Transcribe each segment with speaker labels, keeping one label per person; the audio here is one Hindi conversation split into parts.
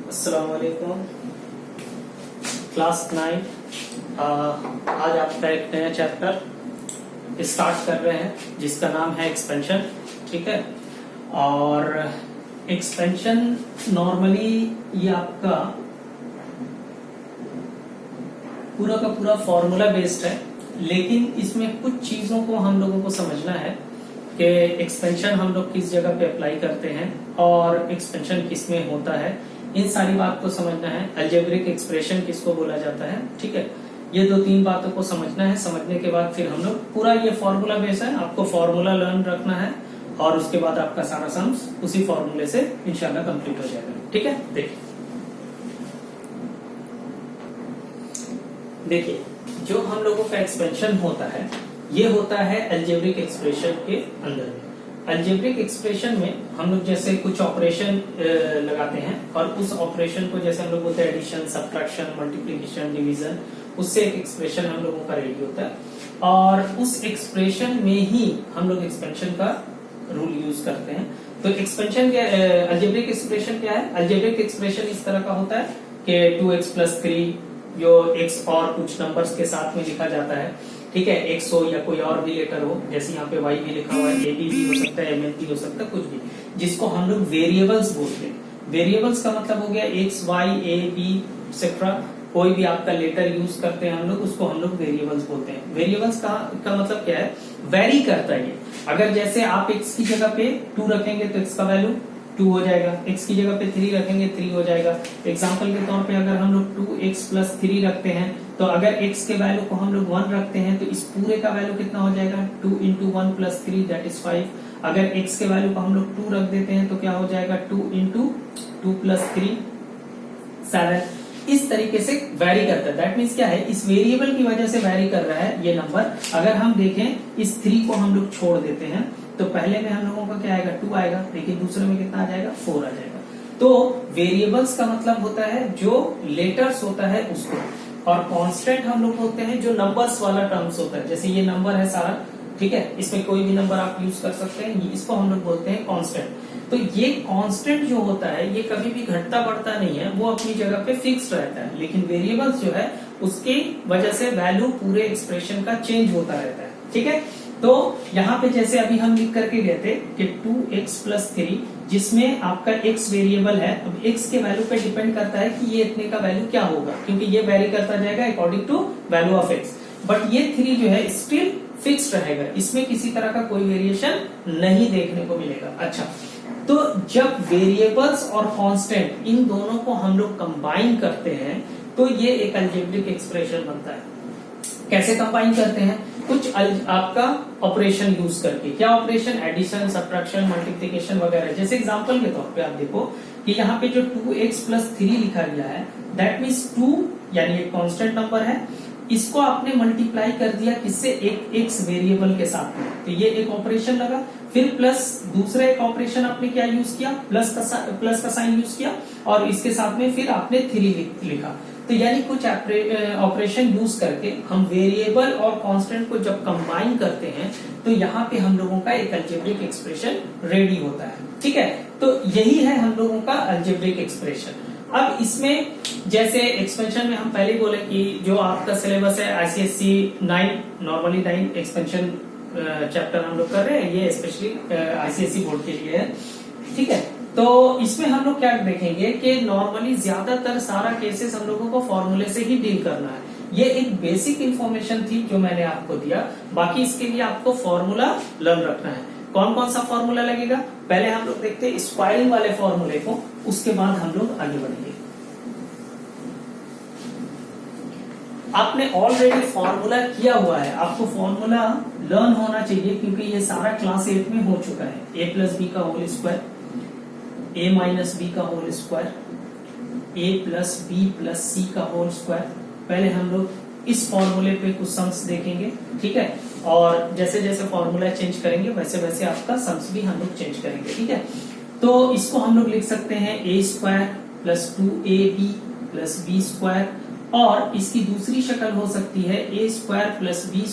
Speaker 1: अस्सलाम वालेकुम। क्लास 9 आज आपका एक नया चैप्टर स्टार्ट कर रहे हैं जिसका नाम है एक्सपेंशन। ठीक है, और एक्सपेंशन नॉर्मली ये आपका पूरा का पूरा फॉर्मूला बेस्ड है, लेकिन इसमें कुछ चीजों को हम लोगों को समझना है कि एक्सपेंशन हम लोग किस जगह पे अप्लाई करते हैं और एक्सपेंशन किस में होता है। इन सारी बात को समझना है। अलजेब्रिक एक्सप्रेशन किसको बोला जाता है, ठीक है, ये दो तीन बातों को समझना है। समझने के बाद फिर हम लोग पूरा ये फॉर्मूला बेस है, आपको फॉर्मूला लर्न रखना है और उसके बाद आपका सारा सम्स उसी फॉर्मूले से इंशाल्लाह कंप्लीट हो जाएगा। ठीक है, देखिए जो हम लोगों का एक्सपेंशन होता है ये होता है अलजेब्रिक एक्सप्रेशन के अंदर में। अलजेब्रिक एक्सप्रेशन में हम लोग जैसे कुछ ऑपरेशन लगाते हैं और उस ऑपरेशन को जैसे हम लोग बोलते हैं एडिशन, सब्ट्रैक्शन, मल्टीप्लिकेशन, डिवीजन, उससे एक एक्सप्रेशन हम लोगों का रेडी होता है और उस एक्सप्रेशन में ही हम लोग एक्सपेंशन का रूल यूज करते हैं। तो एक्सपेंशन क्या, अलजेब्रिक एक्सप्रेशन क्या है? अलजेब्रिक एक्सप्रेशन इस तरह का होता है कि 2x + 3 जो x और कुछ नंबर्स के साथ में लिखा जाता है। ठीक है, x हो या कोई और भी लेटर हो, जैसे यहाँ पे y भी लिखा हुआ है, ab भी हो सकता है, mn भी हो सकता है, कुछ भी, जिसको हम लोग वेरिएबल्स बोलते हैं। वेरिएबल्स का मतलब हो गया x, y, a, b etcetera, कोई भी आपका लेटर यूज करते हैं हम लोग, उसको हम लोग वेरिएबल्स बोलते हैं। वेरिएबल्स का मतलब क्या है? वेरी करता है ये। अगर जैसे आप x की जगह पे 2 रखेंगे तो x का वैल्यू 2 हो जाएगा, x की जगह पे 3 रखेंगे 3 हो जाएगा। एग्जांपल के तौर पे अगर हम लोग 2x + 3 रखते हैं तो अगर x के वैल्यू को हम लोग 1 रखते हैं तो इस पूरे का वैल्यू कितना हो जाएगा? 2 × 1 + 3 दैट इज 5। अगर x के वैल्यू को हम लोग 2 रख देते हैं तो क्या हो जाएगा? 2 × 2 + 3 7। इस तरीके से वैरी करता है। दैट मीन्स क्या है? इस वेरिएबल की वजह से वैरी कर रहा है ये नंबर। अगर हम देखें इस 3 को हम लोग छोड़ देते हैं तो पहले में हम लोगों का क्या आएगा? 2 आएगा, लेकिन दूसरे में कितना आ जाएगा? 4 आ जाएगा। तो वेरिएबल्स का मतलब होता है जो लेटर्स होता है उसको, और कांस्टेंट हम लोग होते हैं जो नंबर्स वाला टर्म्स होता है। जैसे ये नंबर है सारा, ठीक है, इसमें कोई भी नंबर आप यूज कर सकते हैं, इसको हम लोग बोलते हैं कांस्टेंट। तो ये कांस्टेंट जो होता है ये कभी भी घटता बढ़ता नहीं है, वो अपनी जगह पे फिक्स रहता है। लेकिन वेरिएबल्स जो है उसकी वजह से वैल्यू पूरे एक्सप्रेशन का चेंज होता रहता है। ठीक है, तो यहाँ पे जैसे अभी हम लिख करके गए थे कि 2x + 3, जिसमें आपका x वेरिएबल है। अब x के वैल्यू पे डिपेंड करता है कि ये इतने का वैल्यू क्या होगा, क्योंकि ये वेरी करता जाएगा according to value of x। But ये 3 जो है स्टिल फिक्स रहेगा, इसमें किसी तरह का कोई वेरिएशन नहीं देखने को मिलेगा। अच्छा, तो जब वेरिएबल्स और कांस्टेंट इन दोनों को हम लोग कंबाइन करते हैं तो ये एक अलजेब्रिक एक्सप्रेशन बनता है। कैसे कंबाइन करते हैं? कुछ आपका ऑपरेशन यूज करके। क्या ऑपरेशन? एडिशन, सब्ट्रैक्शन, मल्टीप्लिकेशन वगैरह। जैसे एग्जांपल के तौर पे आप देखो कि यहाँ पे जो 2x + 3 लिखा गया है, दैट मीन्स 2 यानी एक कांस्टेंट नंबर है, इसको आपने मल्टीप्लाई कर दिया किससे? एक x वेरिएबल के साथ में, तो ये एक ऑपरेशन लगा। फिर प्लस दूसरा एक ऑपरेशन आपने क्या यूज किया? प्लस का साइन यूज किया और इसके साथ में फिर आपने 3 लिखा। तो यानी कुछ ऑपरेशन यूज करके हम वेरिएबल और कांस्टेंट को जब कंबाइन करते हैं तो यहाँ पे हम लोगों का एक अलजेब्रिक एक्सप्रेशन रेडी होता है। ठीक है, तो यही है हम लोगों का अलजेब्रिक एक्सप्रेशन। अब इसमें जैसे एक्सपेंशन में हम पहले बोले कि जो आपका सिलेबस है ICSE 9, नॉर्मली 9 एक्सपेंशन चैप्टर हम लोग कर रहे हैं, ये स्पेशली ICSE बोर्ड के लिए है। ठीक है, तो इसमें हम लोग क्या देखेंगे कि नॉर्मली ज्यादातर सारा केसेस हम लोगों को फॉर्मूले से ही डील करना है। ये एक बेसिक इंफॉर्मेशन थी जो मैंने आपको दिया, बाकी इसके लिए आपको फॉर्मूला लर्न रखना है। कौन कौन सा फॉर्मूला लगेगा? पहले हम लोग देखते हैं स्क्वायरिंग वाले फॉर्मूले को, उसके बाद हम लोग आगे बढ़ेंगे। आपने ऑलरेडी फॉर्मूला किया हुआ है, आपको फॉर्मूला लर्न होना चाहिए क्योंकि ये सारा क्लास 8 में हो चुका है। a + b का होल स्क्वायर, a - b का whole square, a + b + c का होल स्क्वायर। पहले हम लोग इस फॉर्मूले पे कुछ सम्स देखेंगे, ठीक है, और जैसे जैसे फॉर्मूला चेंज करेंगे वैसे वैसे आपका सम्स भी हम लोग चेंज करेंगे। ठीक है, तो इसको हम लोग लिख सकते हैं a² + 2ab + b², और इसकी दूसरी शक्ल हो सकती है a² + b²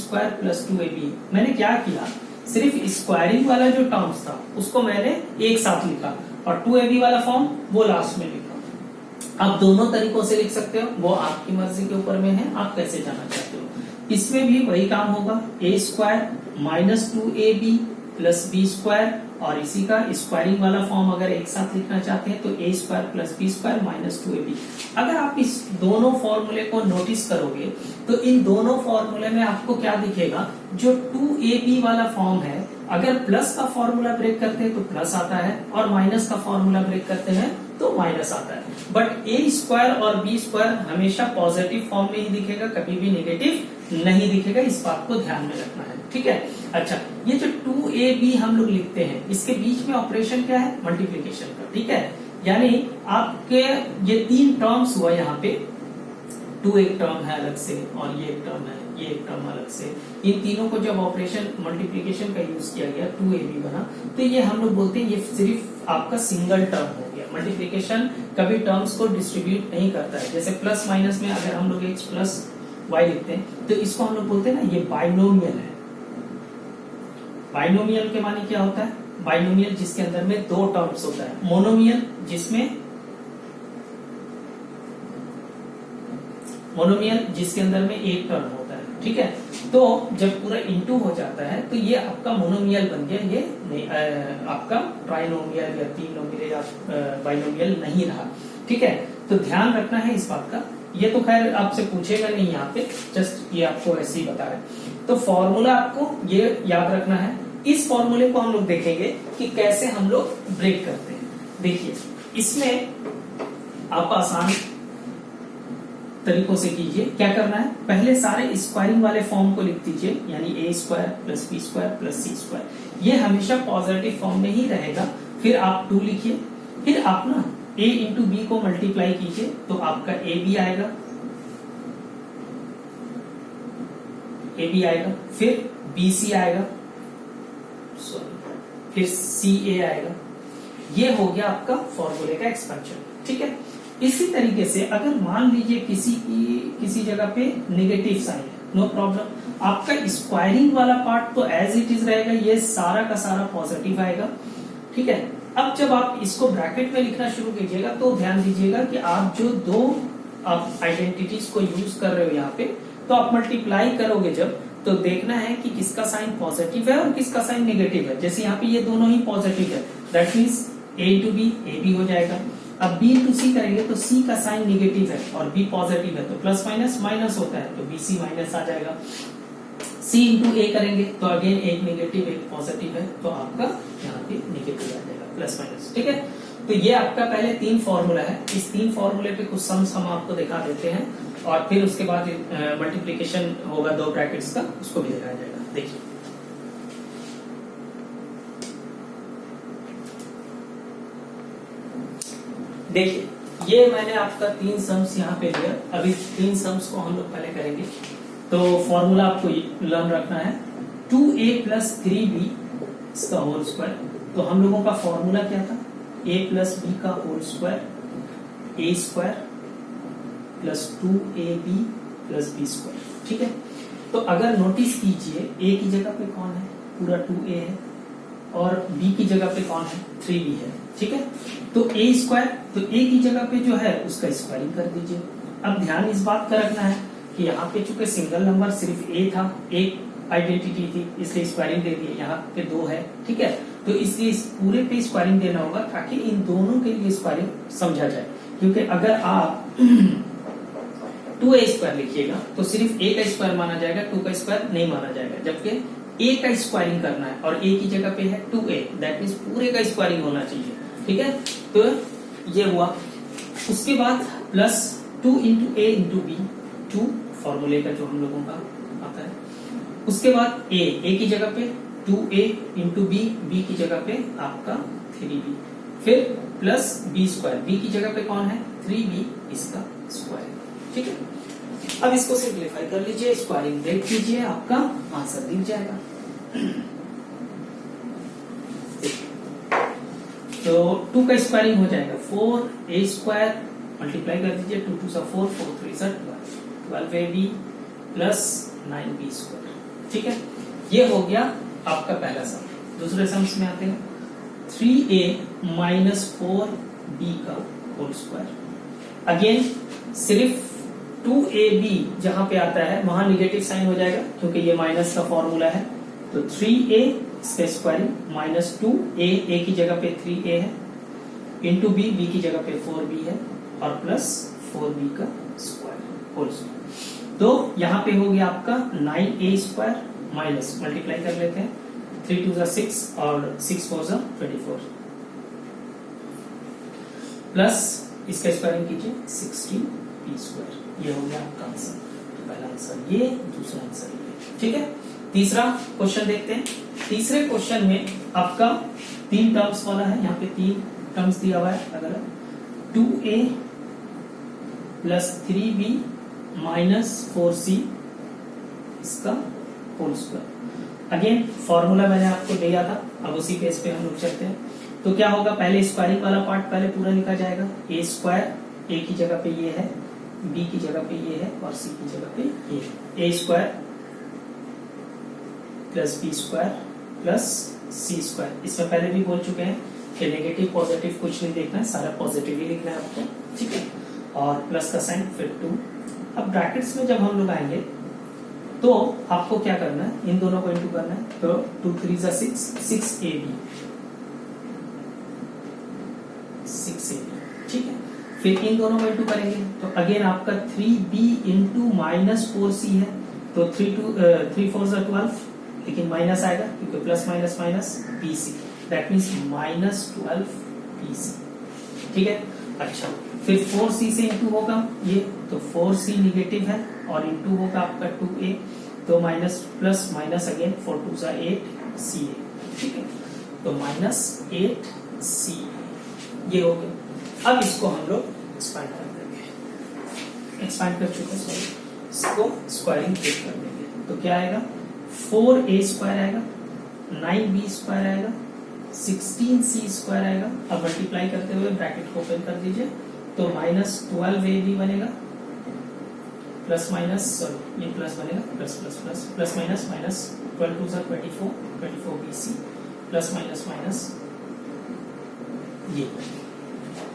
Speaker 1: + 2ab। मैंने क्या किया, सिर्फ स्क्वायरिंग वाला जो टर्म्स था उसको मैंने एक साथ लिखा और 2ab वाला फॉर्म वो लास्ट में लिखा। आप दोनों तरीकों से लिख सकते हो, वो आपकी मर्जी के ऊपर में है, आप कैसे जाना चाहते हो। इसमें भी वही काम होगा, a square minus 2ab plus b square, और इसी का स्क्वायरिंग वाला फॉर्म अगर एक साथ लिखना चाहते हैं तो a square plus b square minus 2ab। अगर आप इस दोनों फॉर्मूले को नोटिस करोगे तो इन दोनों फॉर्मूले में आपको क्या दिखेगा, जो 2ab वाला फॉर्म है, अगर प्लस का फॉर्मूला ब्रेक करते हैं तो प्लस आता है, और माइनस का फॉर्मूला ब्रेक करते हैं तो माइनस आता है। बट ए स्क्वायर और बी स्क्वायर हमेशा पॉजिटिव फॉर्म में ही दिखेगा, कभी भी नेगेटिव नहीं दिखेगा, इस बात को ध्यान में रखना है, ठीक है। अच्छा, ये जो 2ab हम लोग लिखते हैं, इसके बीच में ऑपरेशन क्या है, मल्टीप्लीकेशन का, ठीक है। यानी आपके ये तीन टर्म्स हुआ यहाँ पे, 2 एक टर्म है अलग से, और ये एक टर्म है, ये एक टर्म अलग से, इन तीनों को जब ऑपरेशन मल्टीप्लीकेशन का यूज किया गया 2ab बना, तो ये हम लोग बोलते हैं ये सिर्फ आपका सिंगल टर्म हो गया। मल्टीप्लीकेशन कभी टर्म्स को डिस्ट्रीब्यूट नहीं करता है, जैसे प्लस माइनस में अगर हम लोग x प्लस वाई लिखते हैं तो इसको हम लोग बोलते हैं ना ये बाइनोमियल है। बाइनोमियल के माने क्या होता है, बाइनोमियल जिसके अंदर में दो टर्म्स होता है, मोनोमियल जिसके अंदर में एक टर्म होता है, ठीक है। तो जब पूरा इनटू हो जाता है तो ये आपका मोनोमियल बन गया, ये नहीं, आपका ट्राइनोमियल या तीनोमियल या बाइनोमियल नहीं रहा, ठीक है। तो ध्यान रखना है इस बात का, ये तो खैर आपसे पूछेगा नहीं यहाँ पे, जस्ट ये आपको ऐसे ही बता रहे। तो फॉर्मूला आपको ये याद रखना है। इस फॉर्मूले को हम लोग देखेंगे कि कैसे हम लोग ब्रेक करते हैं। देखिए, इसमें आप आसान तरीकों से कीजिए। क्या करना है, पहले सारे स्क्वायरिंग वाले फॉर्म को लिख दीजिए, यानी a square plus b square plus c square, ये हमेशा पॉजिटिव फॉर्म में ही रहेगा। फिर आप 2 लिखिए, फिर आप ना a इंटू बी को मल्टीप्लाई कीजिए तो आपका ए बी आएगा, फिर बी सी आएगा, फिर सी ए आएगा। ये हो गया आपका फॉर्मूले का एक्सपेंशन, ठीक है। इसी तरीके से अगर मान लीजिए किसी जगह पे नेगेटिव साइन है, नो प्रॉब्लम, आपका स्क्वायरिंग वाला पार्ट तो एज इट इज रहेगा, ये सारा का सारा पॉजिटिव आएगा, ठीक है। अब जब आप इसको ब्रैकेट में लिखना शुरू कीजिएगा तो ध्यान दीजिएगा कि आप जो दो आप आइडेंटिटीज को यूज कर रहे हो यहाँ पे, तो आप मल्टीप्लाई करोगे जब, तो देखना है कि किसका साइन पॉजिटिव है और किसका साइन नेगेटिव है। जैसे यहाँ पे ये दोनों ही पॉजिटिव है, that means a into b a b हो जाएगा। अब b इंटू सी करेंगे तो c का साइन नेगेटिव है और b पॉजिटिव है, तो प्लस माइनस माइनस होता है, तो बी सी माइनस आ जाएगा। c इंटू ए करेंगे तो अगेन एक नेगेटिव एक पॉजिटिव है, तो आपका यहाँ पे नेगेटिव आ जाएगा, प्लस माइनस, ठीक है। तो ये आपका पहले 3 फॉर्मूला है। इस 3 फॉर्मूले पे कुछ सम्स हम आपको दिखा देते हैं, और फिर उसके बाद मल्टीप्लीकेशन होगा 2 ब्रैकेट्स का, उसको भी दिखाया जाएगा। देखिए, ये मैंने आपका 3 सम्स यहाँ पे लिया। अभी 3 सम्स को हम लोग पहले करेंगे। तो फॉर्मूला आपको लर्न रखना है, 2a प्लस 3b इसका होल स्क्वायर। तो हम लोगों का फॉर्मूला क्या था, a प्लस बी का whole square, a square plus 2ab plus b square, ठीक है। तो अगर नोटिस कीजिए, a की जगह पे कौन है, पूरा 2a है, और b की जगह पे कौन है, 3b है, ठीक है। तो a स्क्वायर, तो a की जगह पे जो है उसका स्क्वायरिंग कर दीजिए। अब ध्यान इस बात का रखना है कि यहाँ पे चूंकि सिंगल नंबर सिर्फ a था, एक आइडेंटिटी थी, इसलिए स्क्वायरिंग दे दी। यहाँ पे 2 है, ठीक है, तो इसलिए इस पूरे पे स्क्वायरिंग देना होगा ताकि इन दोनों के लिए स्क्वायरिंग समझा जाए। क्योंकि अगर आप 2a स्क्वायर लिखिएगा तो सिर्फ a का स्क्वायर माना जाएगा, 2 का स्क्वायर नहीं माना जाएगा, जबकि a का स्क्वायरिंग करना है और a की जगह पे है 2a, दैट मीन्स पूरे का स्क्वायरिंग होना चाहिए, ठीक है। तो ये हुआ। उसके बाद प्लस 2 इंटू ए इंटू बी, 2 फॉर्मूले का जो हम लोगों का आता है। उसके बाद a की जगह पे 2a इंटू बी, बी की जगह पे आपका 3b, फिर प्लस b स्क्वायर, b की जगह पे कौन है, 3b, इसका स्क्वायर, ठीक है। अब इसको सिंप्लीफाई कर लीजिए, स्क्वायरिंग ब्रेक कीजिए, आपका आंसर दिख जाएगा। तो 2 का स्क्वायरिंग हो जाएगा 4a स्क्वायर, मल्टीप्लाई कर दीजिए, 2 2 4, 4 3 12, 12ab प्लस 9b स्क्वायर, ठीक है। ये हो गया आपका पहला सम। दूसरे सम्स में आते हैं, 3a माइनस 4b का होल स्क्वायर अगेन सिर्फ 2ab जहां पे आता है वहां निगेटिव साइन हो जाएगा क्योंकि ये माइनस का फॉर्मूला है। तो 3a इसका स्क्वायरिंग माइनस 2a, a की जगह पे 3a है, इंटू b, b की जगह पे 4b है, और प्लस 4b का स्क्वायर होल स्क्वायर। तो यहाँ पे हो गया आपका 9a स्क्वायर माइनस, मल्टीप्लाई कर लेते हैं, 3 2 6 और 6 4 24, प्लस इसका स्क्वायरिंग कीजिए 16p स्क्वायर। ये हो गया आपका आंसर। तो पहला आंसर ये, दूसरा आंसर ये। ठीक है, तीसरा क्वेश्चन देखते हैं। तीसरे क्वेश्चन में आपका 3 टर्म्स वाला है, यहाँ पे 3 टर्म्स दिया हुआ है। अगर 2a plus 3b minus 4c इसका होल स्क्वायर। अगेन फॉर्मूला मैंने आपको दिया था, अब उसी पेज पे हम लोग चलते हैं। तो क्या होगा, पहले स्क्वायरिंग वाला पार्ट पहले पूरा लिखा जाएगा। a स्क्वायर, a की जगह पे ये है, b की जगह पे ये है, और c की जगह पे ये है। a square plus b square plus c square. इसमें पहले भी बोल चुके हैं कि नेगेटिव पॉजिटिव कुछ नहीं देखना है, सारा पॉजिटिव ही लिखना है आपको। ठीक है, और प्लस का साइन, फिर 2। अब ब्रैकेट्स में जब हम लोग आएंगे तो आपको क्या करना है, इन दोनों को इंटू करना है। तो 2 3 6, 6ab, 6ab। ठीक है, फिर इन दोनों को इंटू करेंगे तो अगेन आपका 3b इंटू माइनस 4c है। तो 3 4 12, लेकिन माइनस आएगा क्योंकि plus minus minus bc, that means minus 12 bc। ठीक है, अच्छा फिर 4c से इंटू होगा ये, तो 4c निगेटिव है, और इंटू होगा आपका 2a, तो minus plus minus again 4 2 8ca। ठीक है, तो माइनस 8ca ये हो गया। अब इसको हम लोग एक्सपांड कर देंगे, एक्सपांड कर चुके हैं, इसको स्क्वायरिंग कर देंगे। तो क्या आएगा, 4a स्क्वायर आएगा, 9b स्क्वायर आएगा, 16c स्क्वायर आएगा। अब मल्टीप्लाई करते हुए ब्रैकेट को ओपन कर दीजिए, तो माइनस 12ab बनेगा, प्लस माइनस, सॉरी ये प्लस बनेगा, plus plus plus plus minus minus, 12 2 24, 24bc, plus minus minus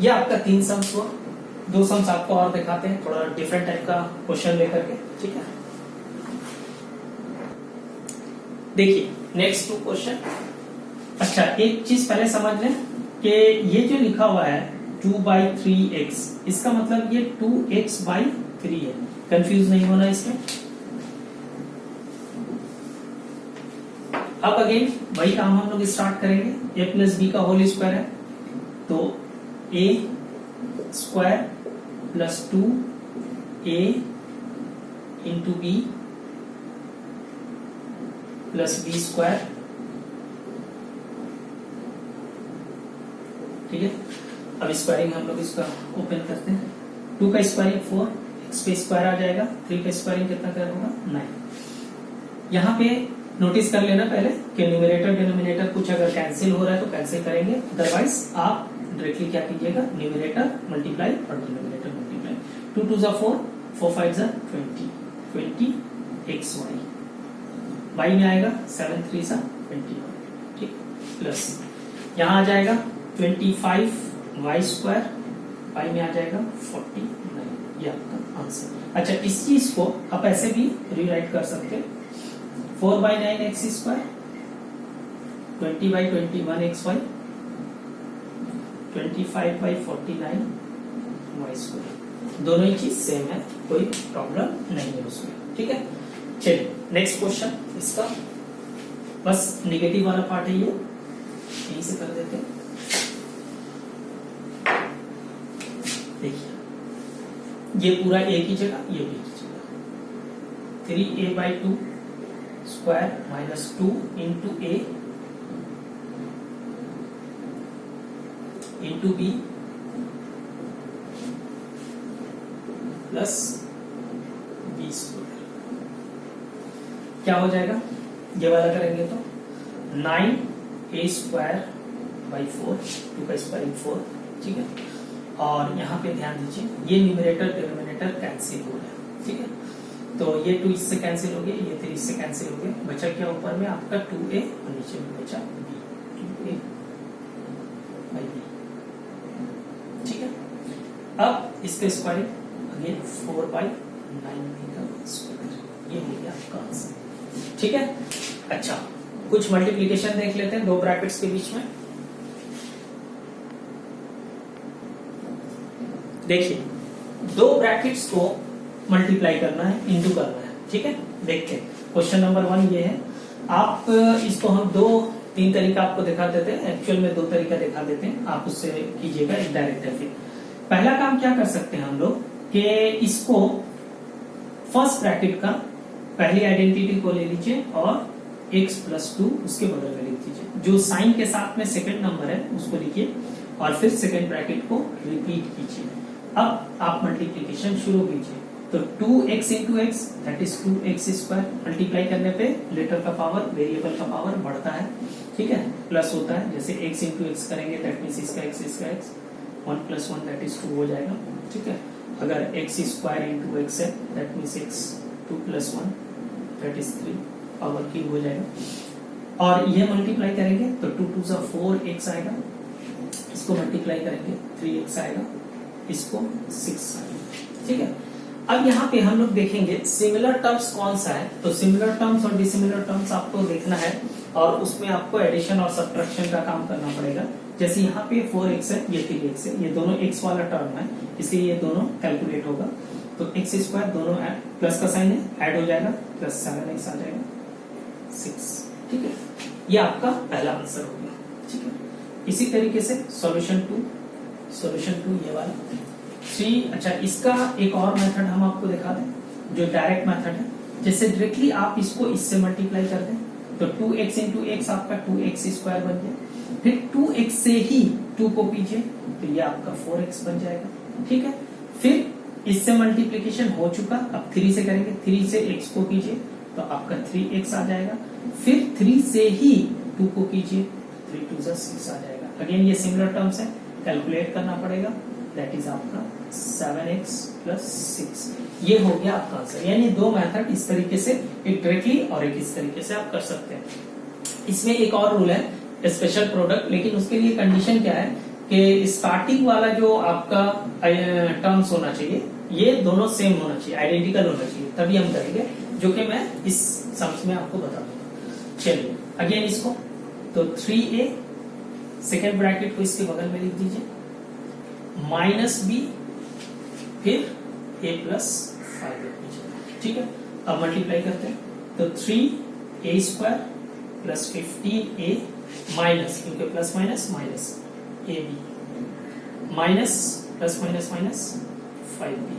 Speaker 1: ये आपका 3 सम्स हुआ। 2 सम्स आपको और दिखाते हैं, थोड़ा डिफरेंट टाइप का क्वेश्चन लेकर के। ठीक है, देखिए नेक्स्ट 2 क्वेश्चन। अच्छा एक चीज पहले समझ लें कि ये जो लिखा हुआ है 2/3x, इसका मतलब ये 2x/3 है, कंफ्यूज नहीं होना इसमें। अब अगेन वही काम हम लोग स्टार्ट करेंगे। a प्लस b का होल स्क्वायर है, तो a square plus 2a into b plus b square. ठीक है, अब स्क्वायरिंग हम लोग इसका ओपन करते हैं। 2 का स्क्वायरिंग 4, x पे स्क्वायर आ जाएगा, 3 का स्क्वायरिंग कितना कर होगा 9। यहाँ पे नोटिस कर लेना पहले कि न्यूमरेटर डिनोमिनेटर कुछ अगर कैंसिल हो रहा है तो कैंसिल करेंगे, अदरवाइज आप डायरेक्टली क्या कीजिएगा, न्यूमरेटर मल्टीप्लाई और डिनोमिनेटर मल्टीप्लाई। 2 2 4, 4 5 20, 20xy, y में आएगा 7 3 21। ठीक, प्लस यहाँ आ जाएगा 25y स्क्वायर, y में आ जाएगा 49। ये आपका आंसर। अच्छा इस चीज को आप ऐसे भी रीराइट कर सकते हैं, 4/9x square, 20/21xy, 25/49 y square. दोनों ही चीज सेम है, कोई प्रॉब्लम नहीं है उसमें। ठीक है, चलिए नेक्स्ट क्वेश्चन। इसका बस निगेटिव वाला पार्ट है, ये यहीं से कर देते हैं। देखिए ये पूरा a की जगह, ये b की जगह, 3a/2 square minus 2 into a into b plus b square. क्या हो जाएगा, ये वाला करेंगे तो 9a स्क्वायर बाई 4, 2 का स्क्वायरिंग 4। ठीक है, और यहाँ पे ध्यान दीजिए ये न्यूमरेटर डिनोमिनेटर कैंसिल हो रहा है। ठीक है, तो ये 2 इससे कैंसिल हो गया, ये 3 इससे कैंसिल हो गया, बचा क्या ऊपर में आपका 2a और नीचे में बचा b, 2a बाई b। ठीक है, अब इसके स्क्वायरिंग अगेन 4/9 ये हो गया आपका आंसर। ठीक है, अच्छा कुछ मल्टीप्लीकेशन देख लेते हैं दो ब्रैकेट्स के बीच में। देखिए दो ब्रैकेट्स को मल्टीप्लाई करना है, इंटू करना है। ठीक है, देखते हैं क्वेश्चन नंबर 1 ये है। आप इसको हम 2-3 तरीका आपको दिखा देते हैं, एक्चुअल में 2 तरीका दिखा देते हैं, आप उससे कीजिएगा एक डायरेक्ट है। फिर पहला काम क्या कर सकते हैं हम लोग कि इसको फर्स्ट ब्रैकेट का पहली आइडेंटिटी को ले लीजिए और x + 2 उसके बगल में लिख दीजिए। जो साइन के साथ में सेकंड नंबर है उसको लिखिए और फिर सेकंड ब्रैकेट को रिपीट कीजिए। अब आप मल्टीप्लीकेशन शुरू कीजिए। तो 2x × x that is 2x² multiply करने पे लेटर का पावर, वेरिएबल का पावर बढ़ता है। ठीक है, प्लस होता है। जैसे x × x करेंगे दैट मींस इसका x 1 + 1 दैट इज 2 हो जाएगा। ठीक है, अगर x² × x है that means x 2 + 1 that is 3 power cube हो जाएगा। और ये मल्टीप्लाई करेंगे तो 2 × 2 = 4x आएगा। इसको मल्टीप्लाई करेंगे 3x आएगा, इसको 6 आएगा। ठीक है, अब यहाँ पे हम लोग देखेंगे सिमिलर टर्म्स कौन सा है। तो सिमिलर टर्म्स और डिसिमिलर टर्म्स आपको देखना है और उसमें आपको एडिशन और सब्ट्रैक्शन का काम करना पड़ेगा। जैसे यहाँ पे 4x है, ये 3x है, ये दोनों x वाला टर्म है, इसलिए ये दोनों कैलकुलेट होगा। तो x² दोनों प्लस का साइन है, ऐड हो जाएगा, प्लस 7x आ जाएगा 6। ठीक है, ये आपका पहला आंसर हो गया। ठीक है, इसी तरीके से सॉल्यूशन 2 ये वाला 3। अच्छा, इसका एक और मेथड हम आपको दिखा दें जो डायरेक्ट मेथड है। जैसे डायरेक्टली आप इसको इससे मल्टीप्लाई कर दें तो 2x × x आपका 2x² बन गया। फिर 2x से ही 2 को कीजिए तो ये आपका 4x बन जाएगा। ठीक है, फिर इससे मल्टीप्लीकेशन हो चुका, अब 3 से करेंगे, 3 से x को कीजिए तो आपका 3x आ जाएगा। फिर 3 से ही 2 को कीजिए, 3 × 2 = 6 आ जाएगा। अगेन ये सिमिलर टर्म्स है, कैलकुलेट करना पड़ेगा, दैट इज आपका 7x + 6। ये हो गया आपका आंसर। यानी दो मेथड इस तरीके से, एक डायरेक्टली और एक इस तरीके से आप कर सकते हैं। इसमें एक और रूल है स्पेशल प्रोडक्ट, लेकिन उसके लिए कंडीशन क्या है कि स्टार्टिंग वाला जो आपका टर्म्स होना चाहिए ये दोनों सेम होना चाहिए, आइडेंटिकल होना चाहिए, तभी हम करेंगे, जो कि मैं इस सम्स में आपको बता दूंगा। चलिए अगेन इसको, तो 3a सेकेंड ब्रैकेट को इसके बगल में लिख दीजिए, -b फिर a + 5 लिख दीजिए। ठीक है, अब मल्टीप्लाई करते हैं तो 3a² + 15a माइनस, क्योंकि plus minus minus ab minus plus minus minus 5b।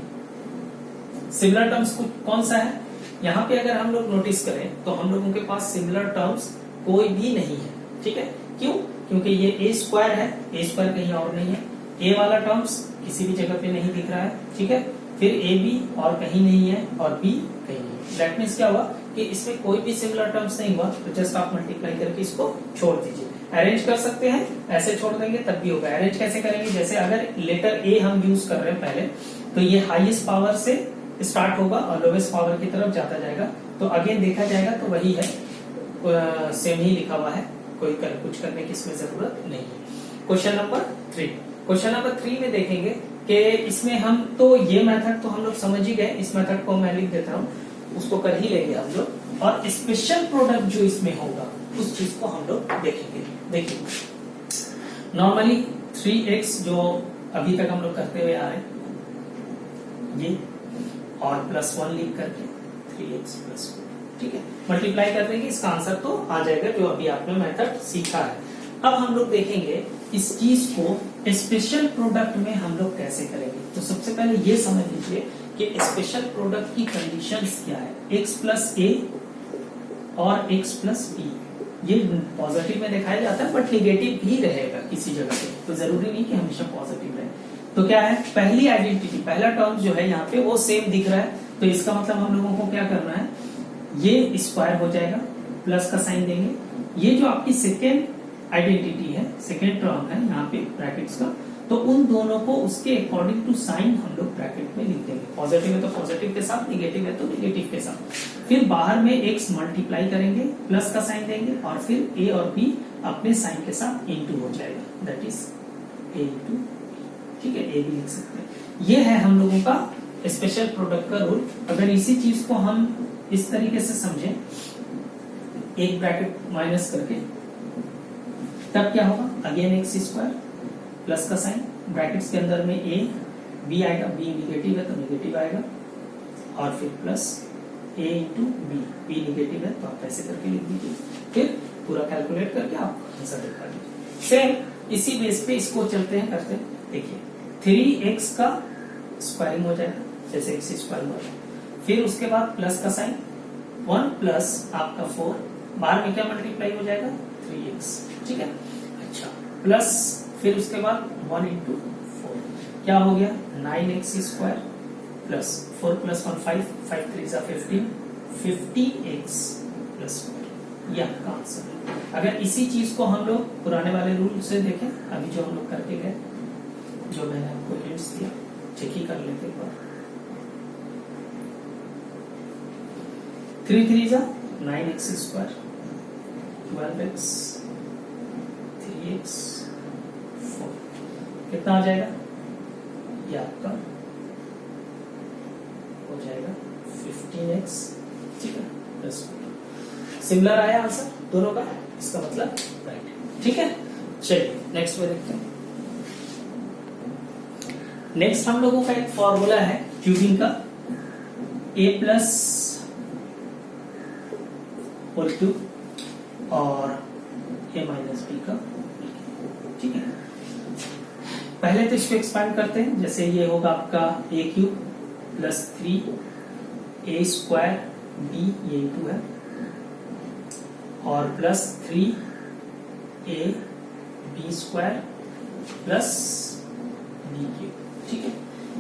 Speaker 1: Similar terms कौन सा है? यहाँ पे अगर हम लोग नोटिस करें तो हम लोगों के पास सिमिलर टर्म्स कोई भी नहीं है। ठीक है, क्यों? क्योंकि ये a² है, a² कहीं और नहीं है, a वाला टर्म्स किसी भी जगह पे नहीं दिख रहा है। ठीक है, फिर ab और कहीं नहीं है और b कहीं नहीं है। दैट मीन्स क्या हुआ कि इसमें कोई भी सिमिलर टर्म्स नहीं हुआ, तो जस्ट आप मल्टीप्लाई करके इसको छोड़ दीजिए। अरेंज कर सकते हैं, ऐसे छोड़ देंगे तब भी होगा। अरेंज कैसे करेंगे? जैसे अगर लेटर a हम यूज कर रहे हैं पहले, तो ये हाईएस्ट पावर से स्टार्ट होगा और लोवेस्ट पावर की तरफ जाता जाएगा। तो अगेन देखा जाएगा तो वही है, सेम ही लिखा हुआ है, कोई कुछ करने की इसमें जरूरत नहीं है। क्वेश्चन नंबर 3 में देखेंगे कि इसमें हम तो ये मेथड तो हम लोग समझ ही गए, इस मेथड को मैं लिख देता हूँ, उसको कर ही लेंगे हम लोग। और स्पेशल प्रोडक्ट जो इसमें होगा उस चीज को हम लोग देखेंगे। देखिए नॉर्मली 3x जो अभी तक हम लोग करते हुए आ रहे हैं, ये और +1 लिख करके 3x + 4। ठीक है, मल्टीप्लाई कर देंगे, इसका आंसर तो आ जाएगा जो अभी आपने मेथड सीखा है। अब हम लोग देखेंगे इस चीज को स्पेशल प्रोडक्ट में हम लोग कैसे करेंगे। तो सबसे पहले ये समझ लीजिए कि स्पेशल प्रोडक्ट की कंडीशंस क्या है। x + a और x + b ये पॉजिटिव में दिखाया जाता है, बट निगेटिव भी रहेगा किसी जगह पे, तो जरूरी नहीं कि हमेशा पॉजिटिव रहे। तो क्या है, पहली आइडेंटिटी, पहला टर्म जो है यहाँ पे वो सेम दिख रहा है, तो इसका मतलब हम लोगों को क्या करना है, ये स्क्वायर हो जाएगा, प्लस का साइन देंगे। ये जो आपकी सेकेंड आइडेंटिटी है, सेकेंड टर्म है यहाँ पे ब्रैकेट्स का, तो उन दोनों को उसके अकॉर्डिंग टू साइन हम लोग ब्रैकेट में लिख देंगे। पॉजिटिव है तो पॉजिटिव के साथ, निगेटिव है तो निगेटिव के साथ। फिर बाहर में x मल्टीप्लाई करेंगे, प्लस का साइन देंगे और फिर a और b अपने साइन के साथ इंटू हो जाएगा, दैट इज a × ठीक है, a भी लिख सकते हैं। ये है हम लोगों का स्पेशल प्रोडक्ट का रूल। अगर इसी चीज को हम इस तरीके से समझें, एक ब्रैकेट माइनस करके, तब क्या होगा, अगेन एक्स स्क्वायर प्लस का साइन, ब्रैकेट्स के अंदर में ए बी आएगा, बी निगेटिव है तो निगेटिव आएगा, और फिर प्लस ए इंटू बी, बी निगेटिव है तो आप ऐसे करके लिख दीजिए, फिर पूरा कैलकुलेट करके आप आंसर दिखा दीजिए। सेम इसी बेस पे इसको चलते हैं करते हैं। देखिए 3x का स्क्वायरिंग हो जाएगा, जैसे x स्क्वायर हुआ, फिर उसके बाद प्लस का साइन, 1 प्लस आपका 4, बाहर में क्या मल्टीप्लाई हो जाएगा 3x, ठीक है। अच्छा, प्लस फिर उसके बाद 1 इंटू 4 क्या हो गया 9x स्क्वायर प्लस 4 प्लस 1 5, 5 3 जा 15, 50x प्लस 4, ये आपका आंसर है। अगर इसी चीज को हम लोग पुराने वाले रूल से देखें, अभी जो हम लोग करके गए, जो मैंने आपको हिंट्स दिया, चेक ही कर लेते एक बार। 3 3 जा 9x स्क्वायर, 12x, 3x, 4, कितना आ जाएगा, ये आपका हो जाएगा 15x, ठीक है, प्लस 4। सिमिलर आया आंसर दोनों का, इसका मतलब राइट, ठीक है। चलिए नेक्स्ट में देखते हैं। नेक्स्ट हम लोगों का एक फॉर्मूला है क्यूबिंग का, a प्लस होल क्यूब और a माइनस बी का, ठीक है। पहले तो इसको एक्सपांड करते हैं, जैसे ये होगा आपका a cube plus 3 a square b, ये 2 है, और plus 3 a b square plus b cube, ठीक है।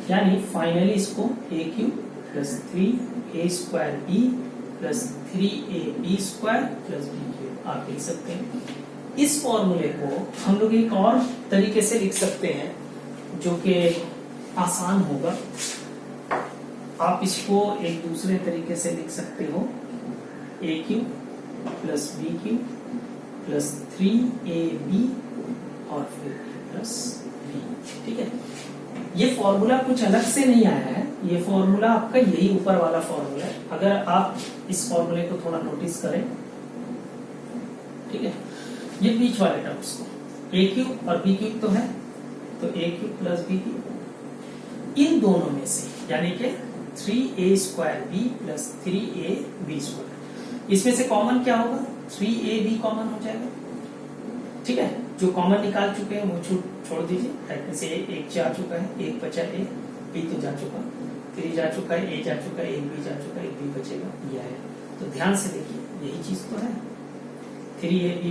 Speaker 1: यानी फाइनली इसको a cube plus 3 a square b plus 3 a b square plus b cube आप लिख सकते हैं। इस फॉर्मूले को हम लोग एक और तरीके से लिख सकते हैं जो कि आसान होगा। आप इसको एक दूसरे तरीके से लिख सकते हो, a cube plus b cube plus 3ab और फिर प्लस b, ठीक है। ये फॉर्मूला कुछ अलग से नहीं आया है, ये फॉर्मूला आपका यही ऊपर वाला फॉर्मूला है। अगर आप इस फॉर्मूले को थोड़ा नोटिस करें, ठीक है, ये बीच वाले टर्म्स को, a क्यूब और b क्यूब तो है, तो a cube plus b cube, इन दोनों में से यानी कि 3a square b plus 3ab square, इसमें से कॉमन क्या होगा, 3ab कॉमन हो जाएगा, ठीक है। जो कॉमन निकाल चुके हैं वो छोड़ दीजिए, इसमें से एक जा चुका है, एक बचा a, b तो जा चुका, 3 जा चुका है, a जा चुका है, एक b जा चुका है, एक b बचेगा, ये आया। तो ध्यान से देखिए, यही चीज तो है, 3ab